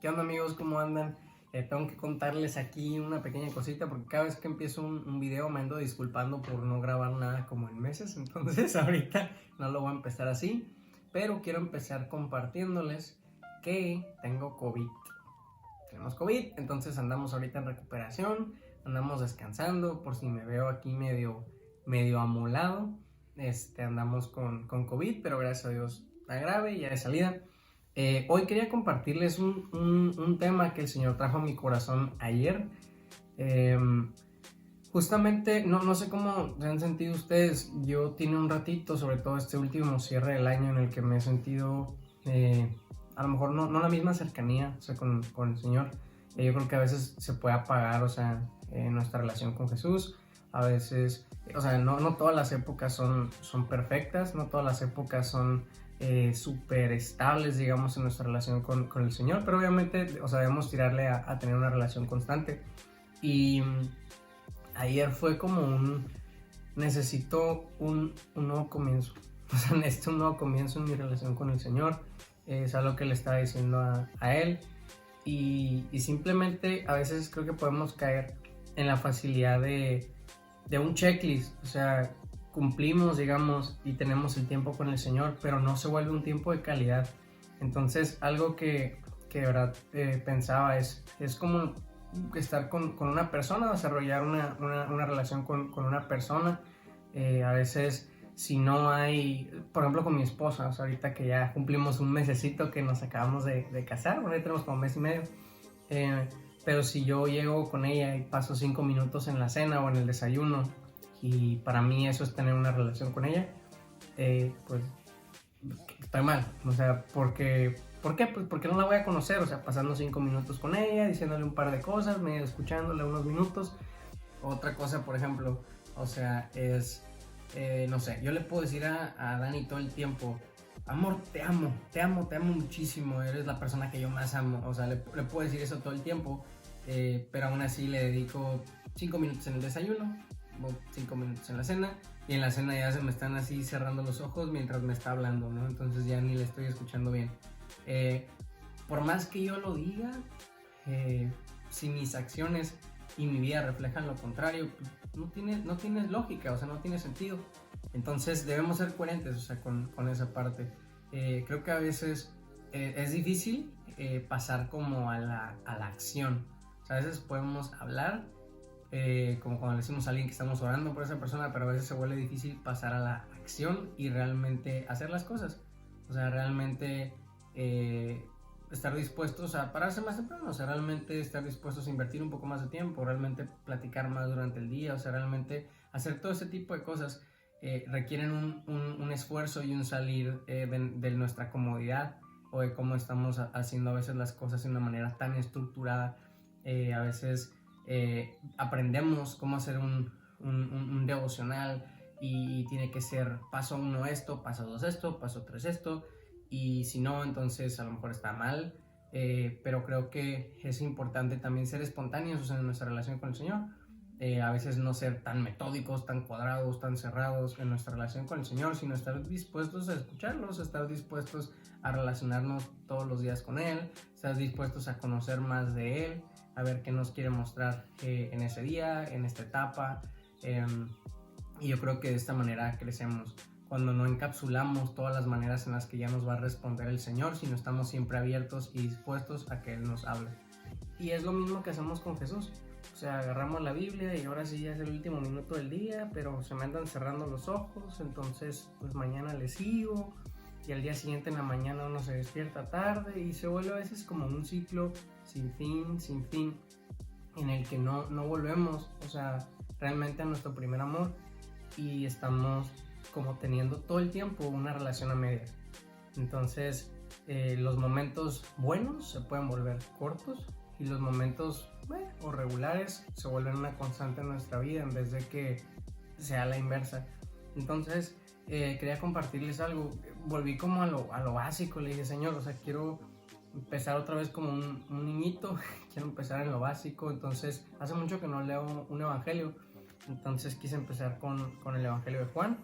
¿Qué onda, amigos? ¿Cómo andan? Tengo que contarles aquí una pequeña cosita porque cada vez que empiezo un video me ando disculpando por no grabar nada como en meses. Entonces ahorita no lo voy a empezar así, pero quiero empezar compartiéndoles que tengo COVID. Tenemos COVID, entonces andamos ahorita en recuperación, andamos descansando. Por si me veo aquí medio amolado, andamos con COVID, pero gracias a Dios está grave, ya de salida. Hoy quería compartirles un tema que el Señor trajo a mi corazón ayer. Justamente, no sé cómo se han sentido ustedes. Yo tiene un ratito, sobre todo este último cierre del año, en el que me he sentido a lo mejor no la misma cercanía, o sea, con el Señor. Yo creo que a veces se puede apagar, o sea, nuestra relación con Jesús. A veces, o sea, no todas las épocas son perfectas, no todas las épocas son súper estables, digamos, en nuestra relación con el Señor, pero obviamente, o sea, debemos tirarle a tener una relación constante. Y ayer fue como necesito un nuevo comienzo, o sea, necesito un nuevo comienzo en mi relación con el Señor. Es algo que le estaba diciendo a Él. Y simplemente a veces creo que podemos caer en la facilidad de un checklist, o sea, cumplimos, digamos, y tenemos el tiempo con el Señor, pero no se vuelve un tiempo de calidad. Entonces, algo que de verdad pensaba es como estar con una persona, desarrollar una relación con una persona. A veces, si no hay, por ejemplo, con mi esposa, o sea, ahorita que ya cumplimos un mesecito que nos acabamos de casar, bueno, ya tenemos como mes y medio, pero si yo llego con ella y paso 5 minutos en la cena o en el desayuno, y para mí eso es tener una relación con ella, pues estoy mal. O sea, ¿por qué? Pues porque no la voy a conocer, o sea, pasando 5 minutos con ella, diciéndole un par de cosas, medio escuchándole unos minutos. Otra cosa, por ejemplo, o sea, es, no sé, yo le puedo decir a Dani todo el tiempo: amor, te amo muchísimo, eres la persona que yo más amo. O sea, le puedo decir eso todo el tiempo, pero aún así le dedico 5 minutos en el desayuno, 5 minutos en la cena, y en la cena ya se me están así cerrando los ojos mientras me está hablando, ¿no? Entonces ya ni le estoy escuchando bien. Por más que yo lo diga, si mis acciones y mi vida reflejan lo contrario, pues no tiene lógica, o sea, no tiene sentido. Entonces debemos ser coherentes, o sea, con esa parte. Creo que a veces es difícil pasar como a la acción. O sea, a veces podemos hablar, como cuando le decimos a alguien que estamos orando por esa persona, pero a veces se vuelve difícil pasar a la acción y realmente hacer las cosas. O sea, realmente estar dispuestos a pararse más temprano, o sea, realmente estar dispuestos a invertir un poco más de tiempo, realmente platicar más durante el día, o sea, realmente hacer todo ese tipo de cosas. Requieren un esfuerzo y un salir de nuestra comodidad, o de cómo estamos haciendo a veces las cosas de una manera tan estructurada. A veces aprendemos cómo hacer un devocional, y tiene que ser paso 1 esto, paso 2 esto, paso 3 esto, y si no, entonces a lo mejor está mal. Pero creo que es importante también ser espontáneos en nuestra relación con el Señor. A veces no ser tan metódicos, tan cuadrados, tan cerrados en nuestra relación con el Señor, sino estar dispuestos a escucharlos, estar dispuestos a relacionarnos todos los días con Él, estar dispuestos a conocer más de Él, a ver qué nos quiere mostrar en ese día, en esta etapa. Y yo creo que de esta manera crecemos, cuando no encapsulamos todas las maneras en las que ya nos va a responder el Señor, sino estamos siempre abiertos y dispuestos a que Él nos hable. Y es lo mismo que hacemos con Jesús. O sea, agarramos la Biblia y ahora sí ya es el último minuto del día, pero se me andan cerrando los ojos, entonces pues mañana le sigo, y al día siguiente en la mañana uno se despierta tarde y se vuelve a veces como un ciclo sin fin, en el que no volvemos, o sea, realmente a nuestro primer amor, y estamos como teniendo todo el tiempo una relación a medias. Entonces los momentos buenos se pueden volver cortos, y los momentos o regulares se vuelven una constante en nuestra vida, en vez de que sea la inversa. Entonces quería compartirles algo. Volví como a lo básico. Le dije: Señor, o sea, quiero empezar otra vez como un niñito, quiero empezar en lo básico. Entonces hace mucho que no leo un evangelio, entonces quise empezar con el evangelio de Juan,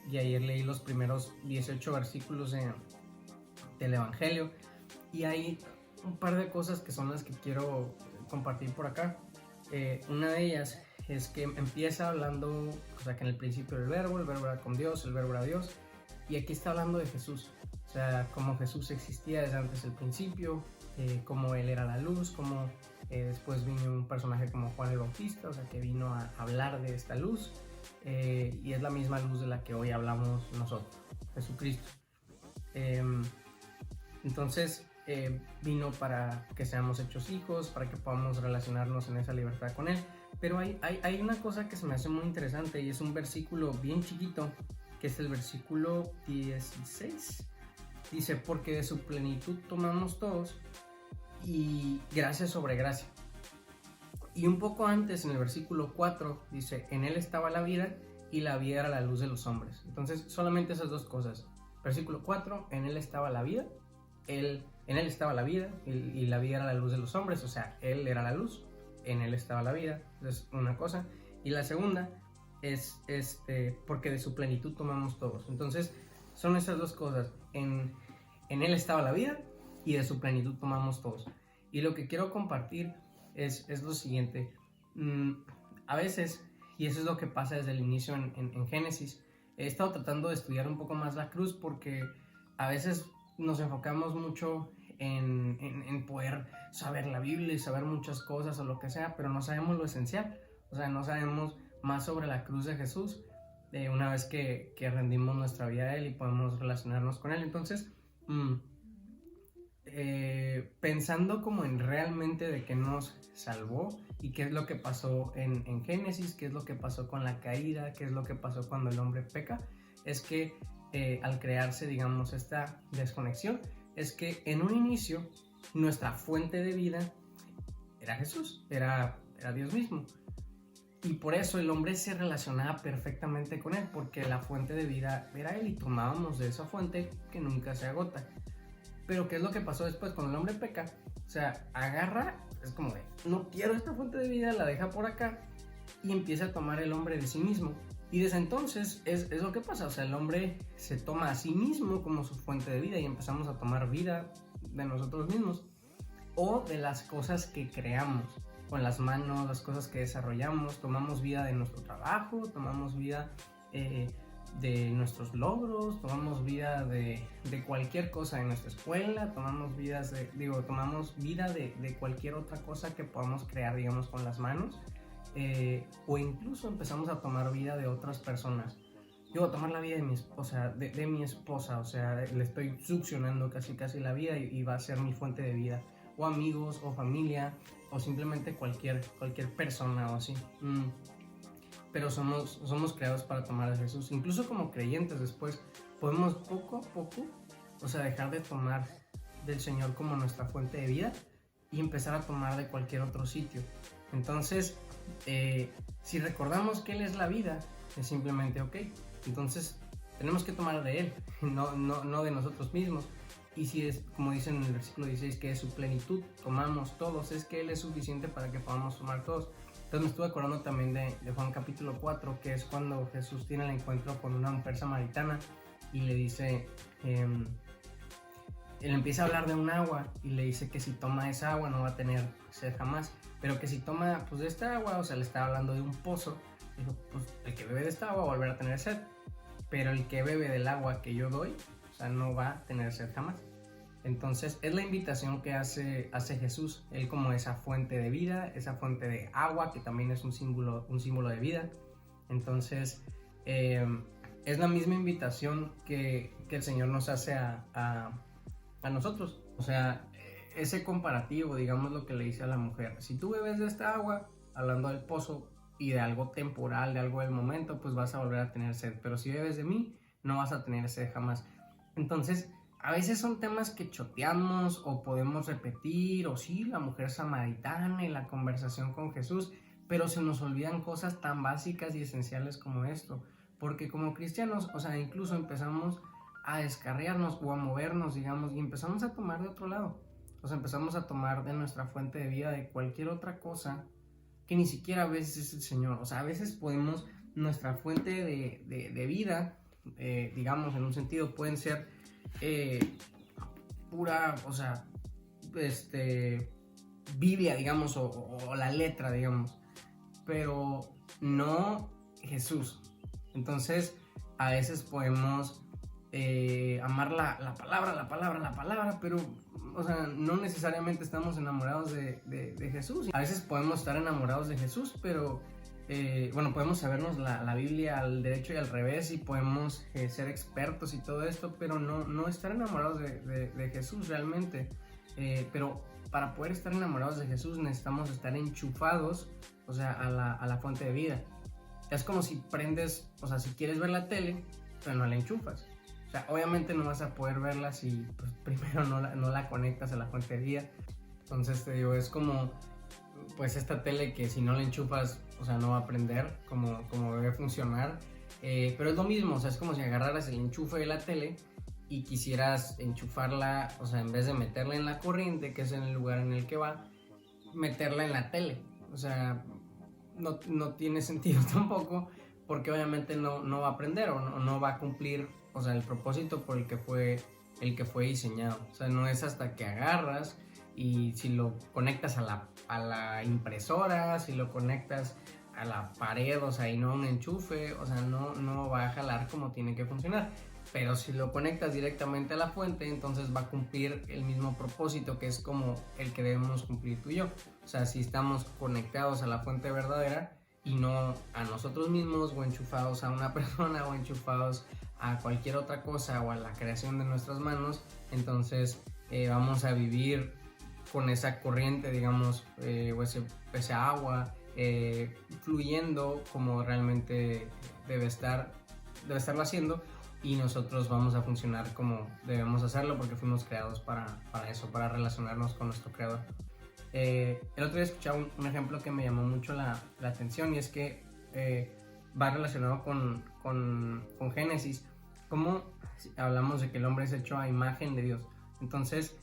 y ayer leí los primeros 18 versículos del evangelio, y ahí un par de cosas que son las que quiero compartir por acá. Una de ellas es que empieza hablando, o sea, que en el principio el verbo era con Dios, el verbo era Dios, y aquí está hablando de Jesús, o sea, cómo Jesús existía desde antes del principio, cómo Él era la luz, cómo después vino un personaje como Juan el Bautista, o sea, que vino a hablar de esta luz, y es la misma luz de la que hoy hablamos nosotros, Jesucristo. Entonces vino para que seamos hechos hijos, para que podamos relacionarnos en esa libertad con Él. Pero hay una cosa que se me hace muy interesante, y es un versículo bien chiquito, que es el versículo 16. Dice, porque de su plenitud tomamos todos, y gracia sobre gracia. Y un poco antes, en el versículo 4, dice, en Él estaba la vida, y la vida era la luz de los hombres. Entonces, solamente esas dos cosas. Versículo 4, en Él estaba la vida, en Él estaba la vida, y la vida era la luz de los hombres, o sea, Él era la luz, en Él estaba la vida, es una cosa. Y la segunda es porque de su plenitud tomamos todos. Entonces, son esas dos cosas. En Él estaba la vida, y de su plenitud tomamos todos. Y lo que quiero compartir es lo siguiente. A veces, y eso es lo que pasa desde el inicio en Génesis, he estado tratando de estudiar un poco más la cruz, porque a veces nos enfocamos mucho en poder saber la Biblia y saber muchas cosas o lo que sea, pero no sabemos lo esencial, o sea, no sabemos más sobre la cruz de Jesús una vez que rendimos nuestra vida a Él y podemos relacionarnos con Él. Entonces, pensando como en realmente de qué nos salvó y qué es lo que pasó en Génesis, qué es lo que pasó con la caída, qué es lo que pasó cuando el hombre peca, es que al crearse, digamos, esta desconexión, es que en un inicio nuestra fuente de vida era Jesús, era Dios mismo, y por eso el hombre se relacionaba perfectamente con Él, porque la fuente de vida era Él y tomábamos de esa fuente que nunca se agota. Pero ¿qué es lo que pasó después cuando el hombre peca? O sea, agarra, es como de, no quiero esta fuente de vida, la deja por acá, y empieza a tomar el hombre de sí mismo. Y desde entonces es lo que pasa, o sea, el hombre se toma a sí mismo como su fuente de vida y empezamos a tomar vida de nosotros mismos o de las cosas que creamos con las manos, las cosas que desarrollamos. Tomamos vida de nuestro trabajo, tomamos vida de nuestros logros, tomamos vida de cualquier cosa en nuestra escuela, tomamos vida de cualquier otra cosa que podamos crear, digamos, con las manos, o incluso empezamos a tomar vida de otras personas. Yo voy a tomar la vida de mi esposa, de mi esposa, o sea, le estoy succionando casi la vida y va a ser mi fuente de vida, o amigos, o familia, o simplemente cualquier persona o así. Pero somos creados para tomar a Jesús. Incluso como creyentes después podemos poco a poco, o sea, dejar de tomar del Señor como nuestra fuente de vida y empezar a tomar de cualquier otro sitio. Entonces, si recordamos que Él es la vida, es simplemente ok. Entonces, tenemos que tomar de Él, no de nosotros mismos. Y si es, como dicen en el versículo 16, que de su plenitud tomamos todos, es que Él es suficiente para que podamos tomar todos. Entonces me estuve acordando también de Juan capítulo 4, que es cuando Jesús tiene el encuentro con una mujer samaritana y le dice, él empieza a hablar de un agua y le dice que si toma esa agua no va a tener sed jamás, pero que si toma pues de esta agua, o sea, le está hablando de un pozo, dijo, pues el que bebe de esta agua va a volver a tener sed, pero el que bebe del agua que yo doy, o sea, no va a tener sed jamás. Entonces es la invitación que hace Jesús, Él como esa fuente de vida, esa fuente de agua que también es un símbolo de vida. Entonces es la misma invitación que el Señor nos hace a nosotros. O sea, ese comparativo, digamos lo que le dice a la mujer, si tú bebes de esta agua, hablando del pozo y de algo temporal, de algo del momento, pues vas a volver a tener sed, pero si bebes de mí, no vas a tener sed jamás. Entonces, a veces son temas que choteamos o podemos repetir, o sí, la mujer samaritana y la conversación con Jesús, pero se nos olvidan cosas tan básicas y esenciales como esto, porque como cristianos, o sea, incluso empezamos a descarriarnos o a movernos, digamos, y empezamos a tomar de otro lado, o sea, empezamos a tomar de nuestra fuente de vida de cualquier otra cosa que ni siquiera a veces es el Señor. O sea, a veces podemos, nuestra fuente de vida, digamos, en un sentido, pueden ser pura, o sea, Biblia, digamos, o la letra, digamos, pero no Jesús. Entonces, a veces podemos amar la palabra, pero, o sea, no necesariamente estamos enamorados de Jesús. A veces podemos estar enamorados de Jesús, pero, bueno, podemos sabernos la Biblia al derecho y al revés y podemos ser expertos y todo esto, pero no estar enamorados de Jesús realmente. Pero para poder estar enamorados de Jesús necesitamos estar enchufados, o sea, a la fuente de vida. Es como si prendes, o sea, si quieres ver la tele, pero no la enchufas. O sea, obviamente no vas a poder verla si pues, primero no la conectas a la fuente de vida. Entonces te digo, es como pues esta tele que si no la enchufas, o sea, no va a prender como debe funcionar. Pero es lo mismo, o sea, es como si agarraras el enchufe de la tele y quisieras enchufarla, o sea, en vez de meterla en la corriente, que es en el lugar en el que va, meterla en la tele. O sea, no tiene sentido tampoco, porque obviamente no va a prender o no va a cumplir, o sea, el propósito por el que fue diseñado. O sea, no es hasta que agarras y si lo conectas a la impresora, si lo conectas a la pared, o sea, y no a un enchufe, o sea, no va a jalar como tiene que funcionar. Pero si lo conectas directamente a la fuente, entonces va a cumplir el mismo propósito, que es como el que debemos cumplir tú y yo. O sea, si estamos conectados a la fuente verdadera y no a nosotros mismos, o enchufados a una persona, o enchufados a cualquier otra cosa, o a la creación de nuestras manos, entonces vamos a vivir con esa corriente, digamos, o ese agua fluyendo como realmente debe estarlo haciendo, y nosotros vamos a funcionar como debemos hacerlo porque fuimos creados para eso, para relacionarnos con nuestro creador. El otro día escuchaba un ejemplo que me llamó mucho la atención, y es que va relacionado con Génesis, como hablamos de que el hombre es hecho a imagen de Dios. Entonces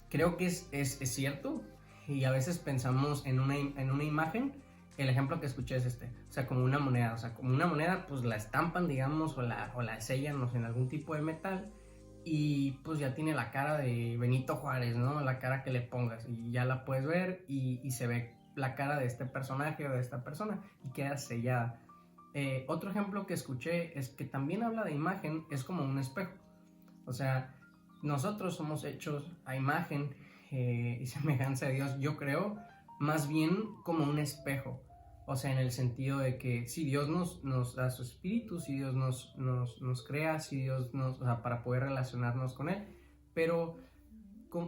creo que es cierto, y a veces pensamos en una imagen. El ejemplo que escuché es o sea, como una moneda. O sea, como una moneda, pues la estampan, digamos, o la sellan, no sé, en algún tipo de metal, y pues ya tiene la cara de Benito Juárez, ¿no? La cara que le pongas, y ya la puedes ver, y se ve la cara de este personaje o de esta persona, y queda sellada. Otro ejemplo que escuché es que también habla de imagen, es como un espejo. O sea, nosotros somos hechos a imagen y semejanza de Dios, yo creo, más bien como un espejo. O sea, en el sentido de que si Dios nos da su espíritu, si Dios nos crea, si Dios o sea, para poder relacionarnos con Él, pero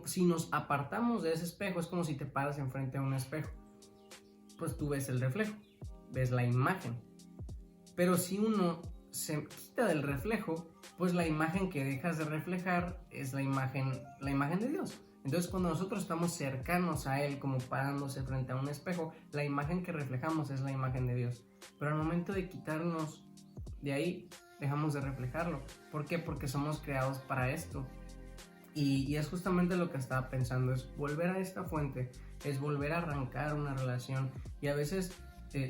si nos apartamos de ese espejo, es como si te paras enfrente a un espejo, pues tú ves el reflejo, ves la imagen. Pero si uno se quita del reflejo, pues la imagen que dejas de reflejar es la imagen de Dios. Entonces, cuando nosotros estamos cercanos a Él, como parándose frente a un espejo, la imagen que reflejamos es la imagen de Dios. Pero al momento de quitarnos de ahí, dejamos de reflejarlo. ¿Por qué? Porque somos creados para esto. Y es justamente lo que estaba pensando, es volver a esta fuente, es volver a arrancar una relación. Y a veces,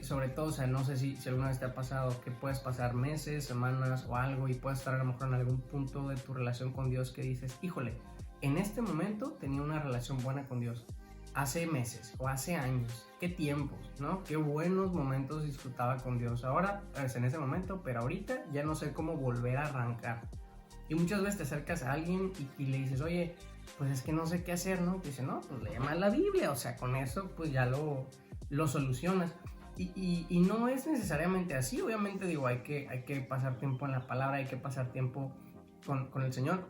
sobre todo, o sea, no sé si alguna vez te ha pasado que puedes pasar meses, semanas o algo, y puedes estar a lo mejor en algún punto de tu relación con Dios que dices, híjole, en este momento tenía una relación buena con Dios, hace meses o hace años, qué tiempos, ¿no? Qué buenos momentos disfrutaba con Dios. Ahora es en ese momento, pero ahorita ya no sé cómo volver a arrancar. Y muchas veces te acercas a alguien y le dices, oye, pues es que no sé qué hacer, ¿no? Y dice, no, pues le llamas la Biblia, o sea, con eso pues ya lo solucionas. Y no es necesariamente así, obviamente digo, hay que pasar tiempo en la palabra, hay que pasar tiempo con el Señor.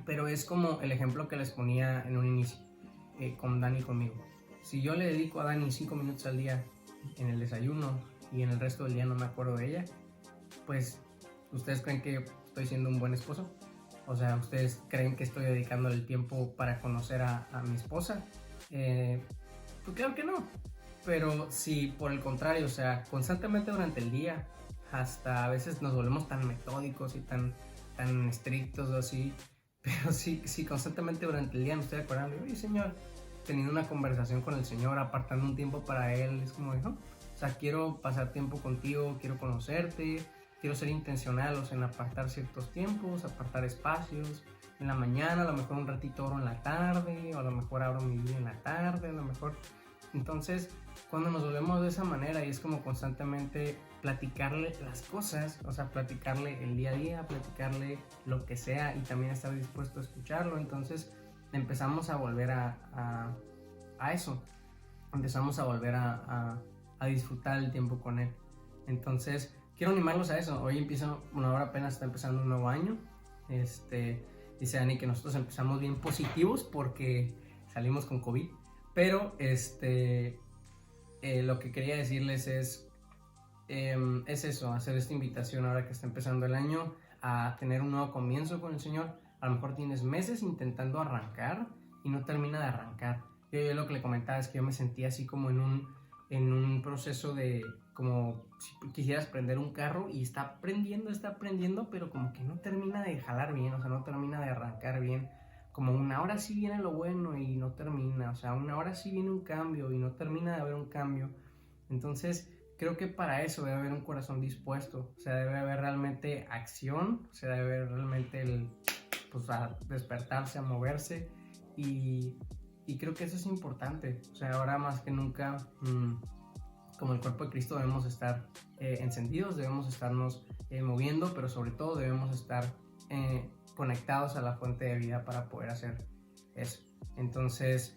Pero es como el ejemplo que les ponía en un inicio, con Dani y conmigo. Si yo le dedico a Dani 5 minutos al día en el desayuno y en el resto del día no me acuerdo de ella, pues ¿ustedes creen que estoy siendo un buen esposo? O sea, ¿ustedes creen que estoy dedicándole el tiempo para conocer a mi esposa? Pues claro que no. Pero si por el contrario, o sea, constantemente durante el día, hasta a veces nos volvemos tan metódicos y tan estrictos o así, pero si constantemente durante el día me estoy acordando, oye Señor, teniendo una conversación con el Señor, apartando un tiempo para Él, es como, ¿no? O sea, quiero pasar tiempo contigo, quiero conocerte, quiero ser intencional, o sea, en apartar ciertos tiempos, apartar espacios. En la mañana, a lo mejor un ratito oro en la tarde, o a lo mejor abro mi Biblia en la tarde, a lo mejor. Entonces, cuando nos volvemos de esa manera y es como constantemente platicarle las cosas, o sea, platicarle el día a día, platicarle lo que sea y también estar dispuesto a escucharlo, entonces empezamos a volver a eso, empezamos a volver a disfrutar el tiempo con él. Entonces, quiero animarlos a eso. Hoy empieza, bueno, ahora apenas está empezando un nuevo año. Dice Dani que nosotros empezamos bien positivos porque salimos con COVID. Pero lo que quería decirles es eso, hacer esta invitación ahora que está empezando el año a tener un nuevo comienzo con el Señor. A lo mejor tienes meses intentando arrancar y no termina de arrancar. Yo lo que le comentaba es que yo me sentía así como en un proceso de como si quisieras prender un carro y está prendiendo, pero como que no termina de jalar bien, o sea, no termina de arrancar bien. Como una hora sí viene lo bueno y no termina, o sea, una hora sí viene un cambio y no termina de haber un cambio. Entonces, creo que para eso debe haber un corazón dispuesto, o sea, debe haber realmente acción, o sea, debe haber realmente pues, a despertarse, a moverse y creo que eso es importante, o sea, ahora más que nunca, como el cuerpo de Cristo debemos estar encendidos, debemos estarnos moviendo, pero sobre todo debemos estar conectados a la fuente de vida para poder hacer eso. Entonces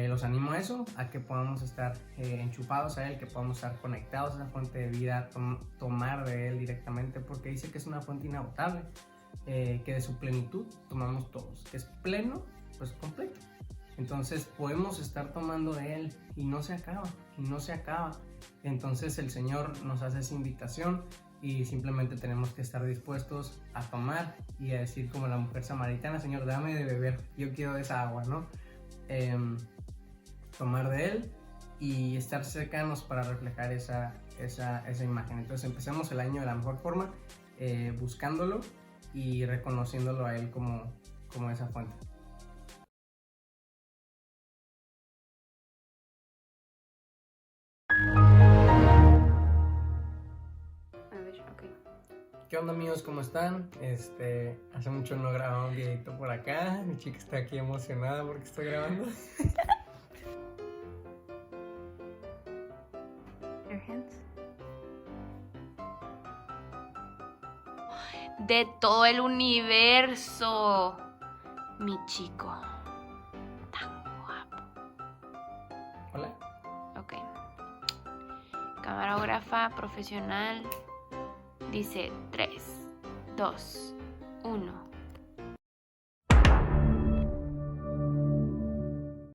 los animo a eso, a que podamos estar enchufados a Él, que podamos estar conectados a esa fuente de vida, tomar de Él directamente, porque dice que es una fuente inagotable, que de su plenitud tomamos todos, que es pleno, pues completo. Entonces podemos estar tomando de Él y no se acaba, y no se acaba. Entonces el Señor nos hace esa invitación y simplemente tenemos que estar dispuestos a tomar y a decir como la mujer samaritana: Señor, dame de beber, yo quiero esa agua, ¿no? Tomar de Él y estar cercanos para reflejar esa imagen. Entonces empecemos el año de la mejor forma, buscándolo y reconociéndolo a Él como esa fuente. ¿Qué onda, amigos? ¿Cómo están? Hace mucho no grababa un videito por acá. Mi chica está aquí emocionada porque estoy grabando. Your hands. De todo el universo, mi chico, tan guapo. Hola. Ok. Camarógrafa profesional. Dice 3, 2, 1.